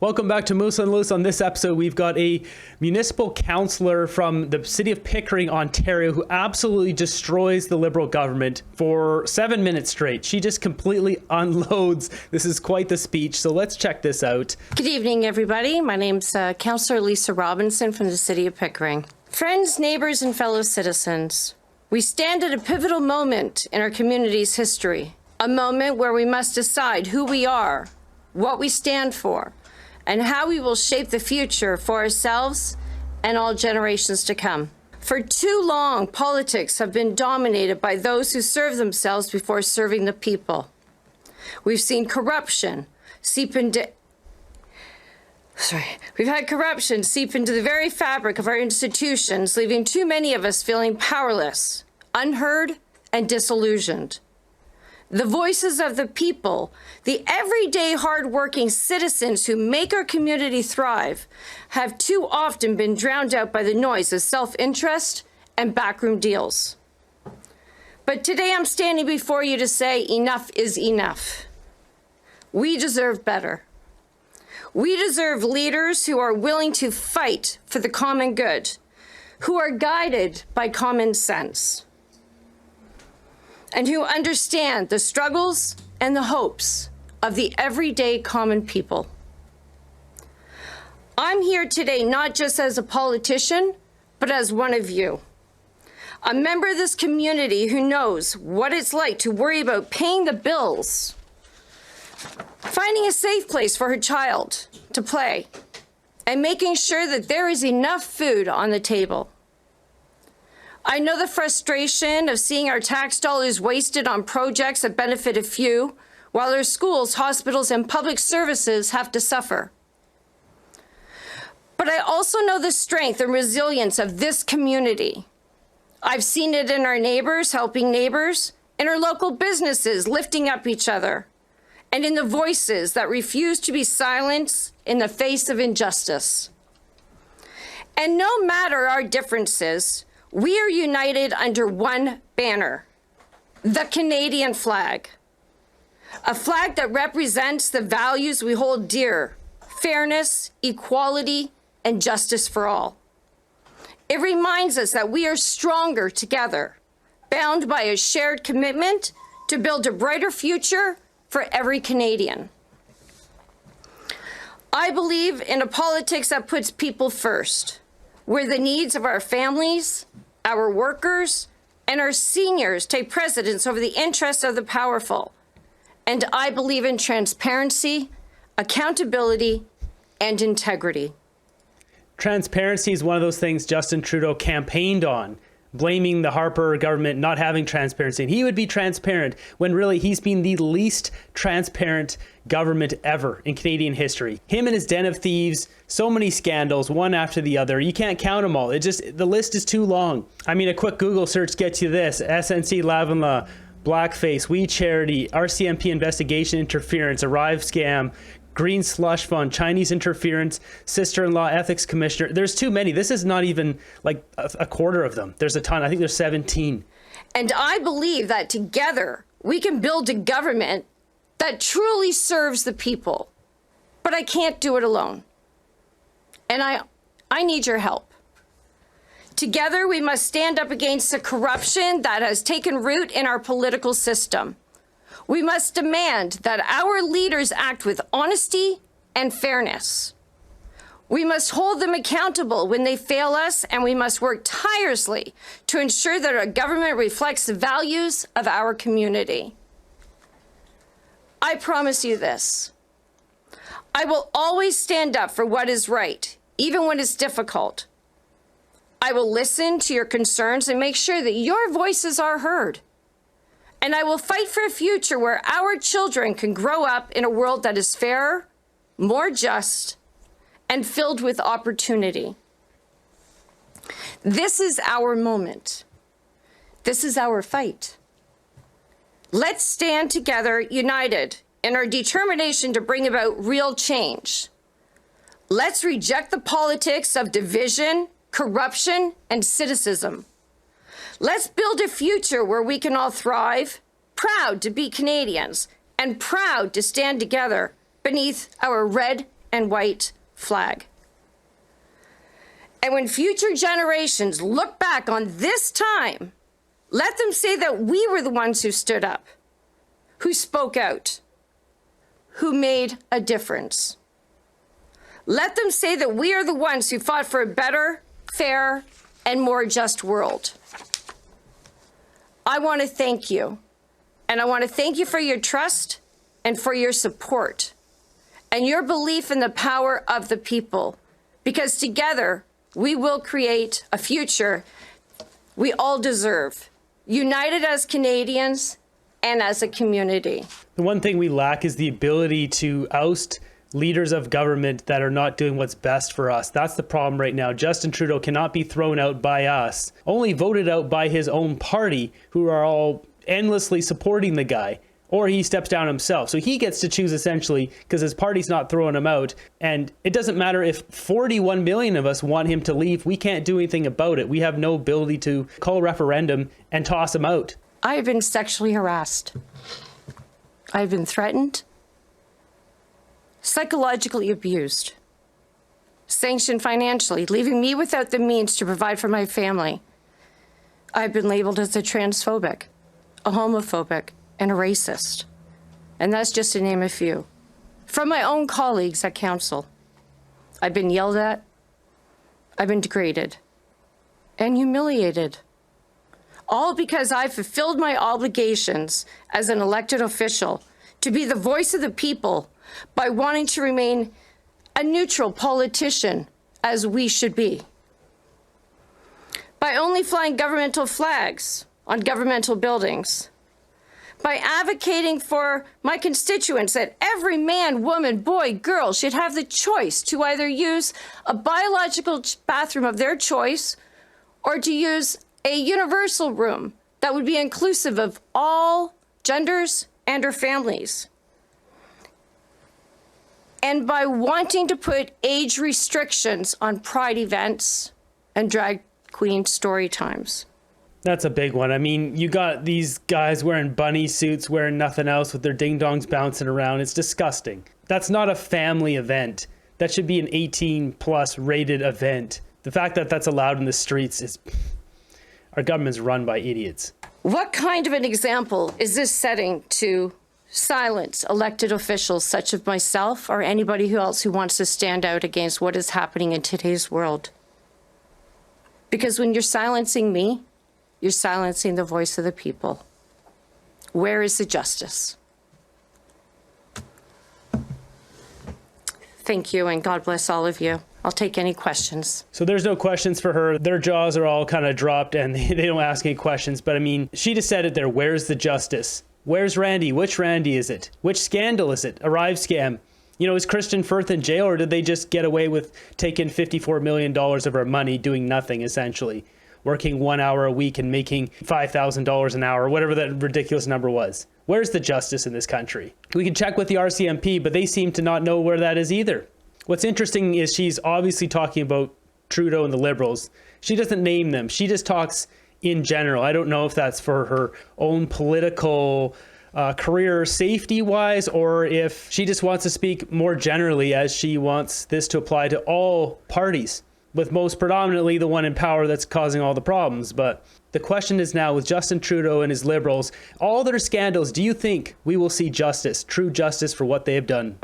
Welcome back to Moose and Loose. On this episode, we've got a municipal councillor from the city of Pickering, Ontario, who absolutely destroys the Liberal government for 7 minutes straight. She just completely unloads. This is quite the speech, so let's check this out. Good evening, everybody. My name's Councillor Lisa Robinson from the city of Pickering. Friends, neighbours, and fellow citizens, we stand at a pivotal moment in our community's history, a moment where we must decide who we are, what we stand for, and how we will shape the future for ourselves and all generations to come. For too long, politics have been dominated by those who serve themselves before serving the people. We've seen corruption seep into the very fabric of our institutions, leaving too many of us feeling powerless, unheard, and disillusioned. The voices of the people, the everyday hardworking citizens who make our community thrive, have too often been drowned out by the noise of self-interest and backroom deals. But today I'm standing before you to say enough is enough. We deserve better. We deserve leaders who are willing to fight for the common good, who are guided by common sense, and who understand the struggles and the hopes of the everyday common people. I'm here today not just as a politician, but as one of you, a member of this community who knows what it's like to worry about paying the bills, finding a safe place for her child to play, and making sure that there is enough food on the table. I know the frustration of seeing our tax dollars wasted on projects that benefit a few, while our schools, hospitals, and public services have to suffer. But I also know the strength and resilience of this community. I've seen it in our neighbors helping neighbors, in our local businesses lifting up each other, and in the voices that refuse to be silenced in the face of injustice. And no matter our differences, we are united under one banner, the Canadian flag, a flag that represents the values we hold dear: fairness, equality, and justice for all. It reminds us that we are stronger together, bound by a shared commitment to build a brighter future for every Canadian. I believe in a politics that puts people first, where the needs of our families, our workers, and our seniors take precedence over the interests of the powerful. And I believe in transparency, accountability, and integrity. Transparency is one of those things Justin Trudeau campaigned on, blaming the Harper government not having transparency. And he would be transparent when really he's been the least transparent government ever in Canadian history. Him and his den of thieves, so many scandals, one after the other. You can't count them all. The list is too long. I mean, a quick Google search gets you this: SNC Lavalin, Blackface, We Charity, RCMP investigation interference, Arrive scam, Green Slush Fund, Chinese interference, sister-in-law ethics commissioner. There's too many. This is not even like a quarter of them. There's a ton. I think there's 17. And I believe that together we can build a government that truly serves the people. But I can't do it alone. And I need your help. Together we must stand up against the corruption that has taken root in our political system. We must demand that our leaders act with honesty and fairness. We must hold them accountable when they fail us, and we must work tirelessly to ensure that our government reflects the values of our community. I promise you this: I will always stand up for what is right, even when it's difficult. I will listen to your concerns and make sure that your voices are heard. And I will fight for a future where our children can grow up in a world that is fairer, more just, and filled with opportunity. This is our moment. This is our fight. Let's stand together, united, in our determination to bring about real change. Let's reject the politics of division, corruption, and cynicism. Let's build a future where we can all thrive, proud to be Canadians, and proud to stand together beneath our red and white flag. And when future generations look back on this time, let them say that we were the ones who stood up, who spoke out, who made a difference. Let them say that we are the ones who fought for a better, fair, and more just world. I want to thank you. And I want to thank you for your trust and for your support and your belief in the power of the people, because together we will create a future we all deserve, united as Canadians and as a community. The one thing we lack is the ability to oust leaders of government that are not doing what's best for us. That's the problem right now. Justin Trudeau cannot be thrown out by us, only voted out by his own party, who are all endlessly supporting the guy, or he steps down himself. So he gets to choose essentially because his party's not throwing him out. And it doesn't matter if 41 million of us want him to leave. We can't do anything about it. We have no ability to call a referendum and toss him out. I have been sexually harassed. I've been threatened, psychologically abused, sanctioned financially, leaving me without the means to provide for my family. I've been labeled as a transphobic, a homophobic, and a racist. And that's just to name a few. From my own colleagues at council, I've been yelled at, I've been degraded, and humiliated. All because I fulfilled my obligations as an elected official to be the voice of the people by wanting to remain a neutral politician, as we should be. By only flying governmental flags on governmental buildings. By advocating for my constituents that every man, woman, boy, girl should have the choice to either use a biological bathroom of their choice or to use a universal room that would be inclusive of all genders and/or families. And by wanting to put age restrictions on pride events and drag queen story times. That's a big one. I mean, you got these guys wearing bunny suits, wearing nothing else with their ding-dongs bouncing around. It's disgusting. That's not a family event. That should be an 18-plus rated event. The fact that that's allowed in the streets is... Our government's run by idiots. What kind of an example is this setting to silence elected officials such as myself or anybody else who wants to stand out against what is happening in today's world? Because when you're silencing me, you're silencing the voice of the people. Where is the justice? Thank you, and God bless all of you. I'll take any questions. So there's no questions for her. Their jaws are all kind of dropped and they don't ask any questions. But I mean, she just said it there. Where's the justice? Where's Randy? Which Randy is it? Which scandal is it? Arrive scam. You know, is Christian Firth in jail, or did they just get away with taking $54 million of our money doing nothing, essentially? Working 1 hour a week and making $5,000 an hour, whatever that ridiculous number was. Where's the justice in this country? We can check with the RCMP, but they seem to not know where that is either. What's interesting is she's obviously talking about Trudeau and the Liberals. She doesn't name them. She just talks in general. I don't know if that's for her own political career safety-wise, or if she just wants to speak more generally, as she wants this to apply to all parties, with most predominantly the one in power that's causing all the problems. But the question is now, with Justin Trudeau and his Liberals, all their scandals, do you think we will see justice, true justice for what they have done?